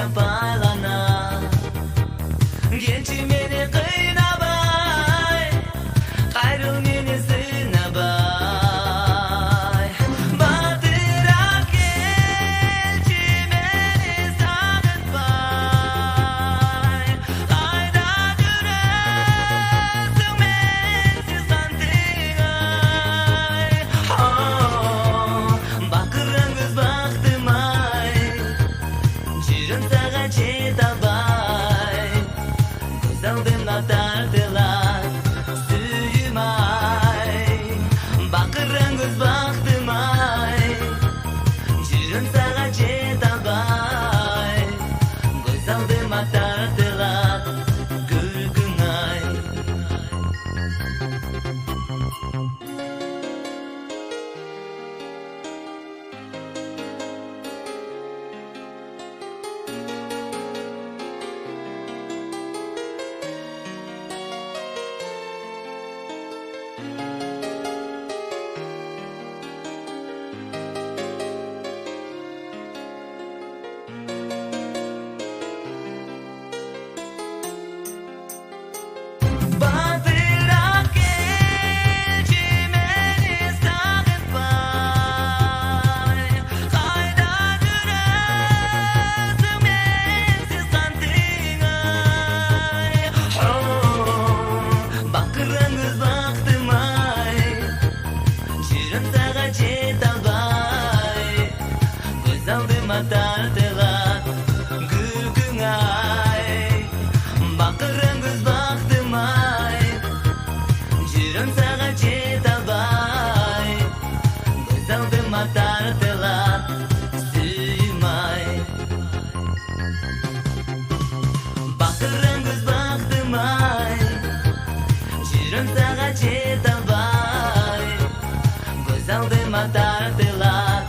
да байлана. Келчи мени кыйнабай, кайрыл мени сыйнабай. Батыраак келчи мени сагынтпай. Кайда жүрөсүң менсиз кантиңай. Бакырың көз бактым-ай, жүрөм сага жете албай. Көз алдымда тартылат сүйүм-ай. Бакырың көз бактым-ай, жүрөм сага жете албай. Көз алдыма тартылат күлкүң-ай. Батыраак келчи мени сагынтпай. Кайда жүрөсүң менсиз кантиңай. Бакырың көз бактым-ай, жүрөм сага жете албай. Көз алдыма тартылат күлкүң-ай. Бакырың көз бактым-ай, жүрөм сага жете албай. Көз алдыма тартылат сүйүм-ай. Бакырың көз бактым-ай, жүрөм сага жете албай. Көз алдыма тартылат